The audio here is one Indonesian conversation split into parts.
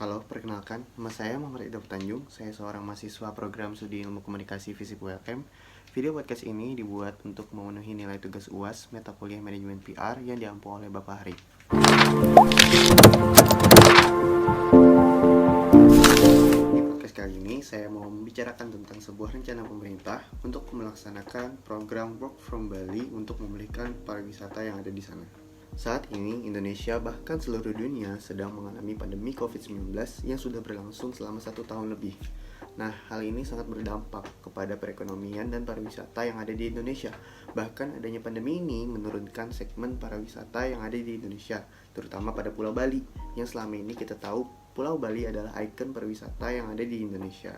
Halo, perkenalkan, nama saya Muhammad Ida Tanjung. Saya seorang mahasiswa program studi ilmu komunikasi Visip ULM. Video podcast ini dibuat untuk memenuhi nilai tugas UAS Mata Kuliah Manajemen PR yang diampu oleh Bapak Hari. Di podcast kali ini, saya mau membicarakan tentang sebuah rencana pemerintah untuk melaksanakan program Work from Bali untuk memulihkan pariwisata yang ada di sana. Saat ini, Indonesia bahkan seluruh dunia sedang mengalami pandemi COVID-19 yang sudah berlangsung selama 1 tahun lebih. Nah, hal ini sangat berdampak kepada perekonomian dan pariwisata yang ada di Indonesia. Bahkan adanya pandemi ini menurunkan segmen pariwisata yang ada di Indonesia, terutama pada Pulau Bali, yang selama ini kita tahu Pulau Bali adalah ikon pariwisata yang ada di Indonesia.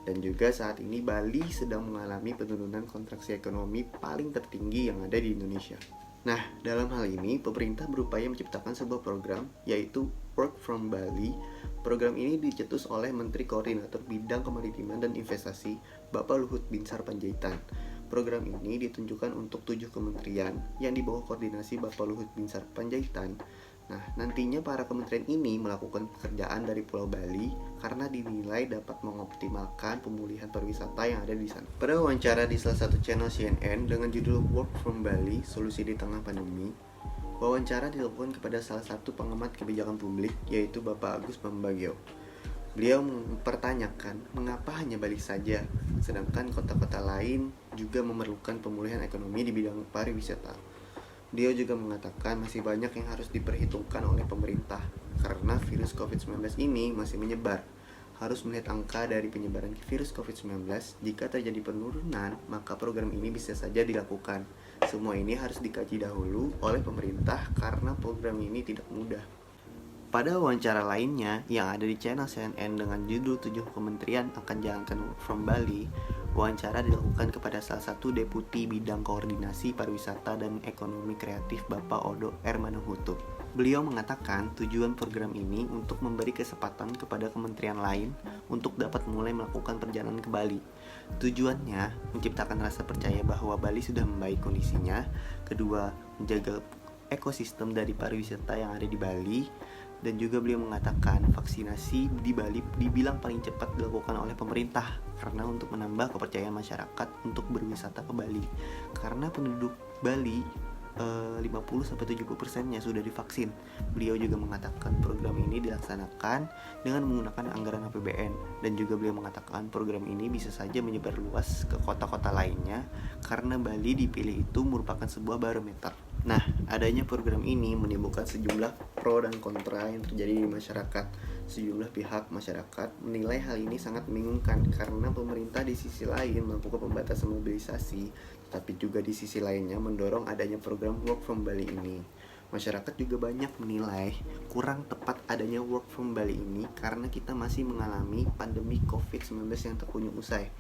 Dan juga saat ini Bali sedang mengalami penurunan kontraksi ekonomi paling tertinggi yang ada di Indonesia. Nah, dalam hal ini, pemerintah berupaya menciptakan sebuah program, yaitu Work from Bali. Program ini dicetus oleh Menteri Koordinator Bidang Kemaritiman dan Investasi, Bapak Luhut Binsar Panjaitan. Program ini ditunjukkan untuk 7 kementerian yang di bawah koordinasi Bapak Luhut Binsar Panjaitan. Nah, nantinya para kementerian ini melakukan pekerjaan dari Pulau Bali karena dinilai dapat mengoptimalkan pemulihan pariwisata yang ada di sana. Pada wawancara di salah satu channel CNN dengan judul Work from Bali, Solusi di Tengah Pandemi, wawancara dilakukan kepada salah satu pengamat kebijakan publik, yaitu Bapak Agus Pambagio. Beliau mempertanyakan mengapa hanya Bali saja, sedangkan kota-kota lain juga memerlukan pemulihan ekonomi di bidang pariwisata. Dia juga mengatakan masih banyak yang harus diperhitungkan oleh pemerintah karena virus COVID-19 ini masih menyebar. Harus melihat angka dari penyebaran virus COVID-19, jika terjadi penurunan, maka program ini bisa saja dilakukan. Semua ini harus dikaji dahulu oleh pemerintah karena program ini tidak mudah. Pada wawancara lainnya yang ada di channel CNN dengan judul 7 kementerian akan jalankan Work from Bali, wawancara dilakukan kepada salah satu Deputi Bidang Koordinasi Pariwisata dan Ekonomi Kreatif Bapak Odo Hermanhuto. Beliau mengatakan tujuan program ini untuk memberi kesempatan kepada kementerian lain untuk dapat mulai melakukan perjalanan ke Bali. Tujuannya menciptakan rasa percaya bahwa Bali sudah membaik kondisinya. Kedua, menjaga ekosistem dari pariwisata yang ada di Bali. Dan juga beliau mengatakan vaksinasi di Bali dibilang paling cepat dilakukan oleh pemerintah karena untuk menambah kepercayaan masyarakat untuk berwisata ke Bali. Karena penduduk Bali 50-70%-nya sudah divaksin. Beliau juga mengatakan program ini dilaksanakan dengan menggunakan anggaran APBN, dan juga beliau mengatakan program ini bisa saja menyebar luas ke kota-kota lainnya karena Bali dipilih itu merupakan sebuah barometer. Nah, adanya program ini menimbulkan sejumlah pro dan kontra yang terjadi di masyarakat. Sejumlah pihak masyarakat menilai hal ini sangat membingungkan karena pemerintah di sisi lain melakukan pembatasan mobilisasi, tapi juga di sisi lainnya mendorong adanya program Work from Bali ini. Masyarakat juga banyak menilai kurang tepat adanya Work from Bali ini karena kita masih mengalami pandemi COVID-19 yang tak kunjung usai.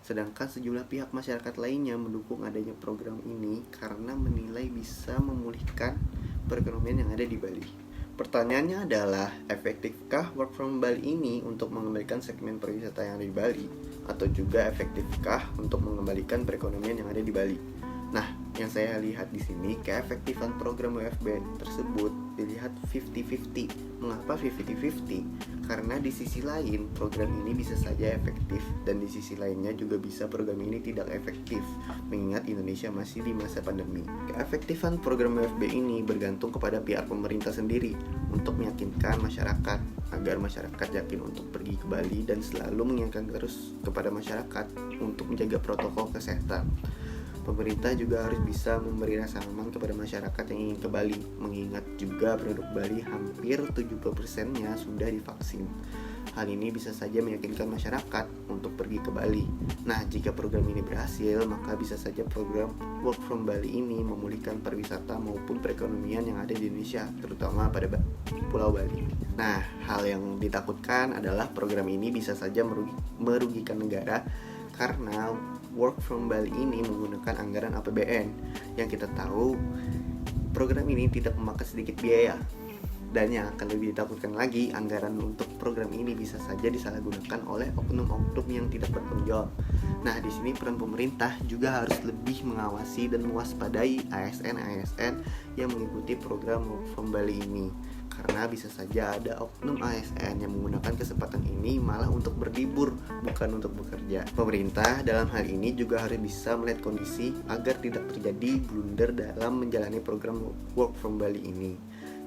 Sedangkan sejumlah pihak masyarakat lainnya mendukung adanya program ini karena menilai bisa memulihkan perekonomian yang ada di Bali. Pertanyaannya adalah, efektifkah Work from Bali ini untuk mengembalikan segmen pariwisata yang ada di Bali? Atau juga efektifkah untuk mengembalikan perekonomian yang ada di Bali? Nah, yang saya lihat di sini, keefektifan program WFBN tersebut dilihat 50-50. Mengapa 50-50? Karena di sisi lain, program ini bisa saja efektif, dan di sisi lainnya juga bisa program ini tidak efektif, mengingat Indonesia masih di masa pandemi. Keefektifan program WFB ini bergantung kepada pihak pemerintah sendiri untuk meyakinkan masyarakat, agar masyarakat yakin untuk pergi ke Bali dan selalu mengingatkan terus kepada masyarakat untuk menjaga protokol kesehatan. Pemerintah juga harus bisa memberi rasa aman kepada masyarakat yang ingin ke Bali, mengingat juga penduduk Bali hampir 70%-nya sudah divaksin. Hal ini bisa saja meyakinkan masyarakat untuk pergi ke Bali. Nah, jika program ini berhasil, maka bisa saja program Work from Bali ini memulihkan pariwisata maupun perekonomian yang ada di Indonesia, terutama pada Pulau Bali. Nah, hal yang ditakutkan adalah program ini bisa saja merugikan negara karena Work from Bali ini menggunakan anggaran APBN. Yang kita tahu, program ini tidak memakan sedikit biaya. Dan yang akan lebih ditakutkan lagi, anggaran untuk program ini bisa saja disalahgunakan oleh oknum-oknum yang tidak bertanggung jawab. Nah, di sini peran pemerintah juga harus lebih mengawasi dan mewaspadai ASN-ASN yang mengikuti program Work from Bali ini. karena bisa saja ada oknum ASN yang menggunakan kesempatan ini malah untuk berlibur, bukan untuk bekerja. Pemerintah dalam hal ini juga harus bisa melihat kondisi agar tidak terjadi blunder dalam menjalani program Work from Bali ini.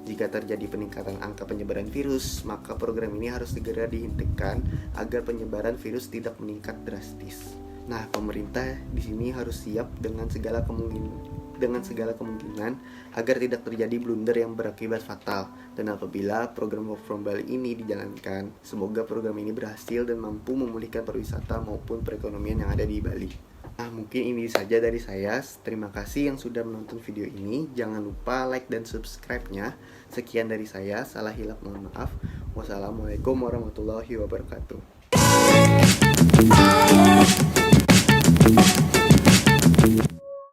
Jika terjadi peningkatan angka penyebaran virus, maka program ini harus segera dihentikan agar penyebaran virus tidak meningkat drastis. Nah, pemerintah di sini harus siap dengan segala kemungkinan agar tidak terjadi blunder yang berakibat fatal. Dan apabila program Work from Bali ini dijalankan, semoga program ini berhasil dan mampu memulihkan pariwisata maupun perekonomian yang ada di Bali. Nah, mungkin ini saja dari saya. Terima kasih yang sudah menonton video ini. Jangan lupa like dan subscribe-nya. Sekian dari saya. Salah hilap mohon maaf. Wassalamualaikum warahmatullahi wabarakatuh.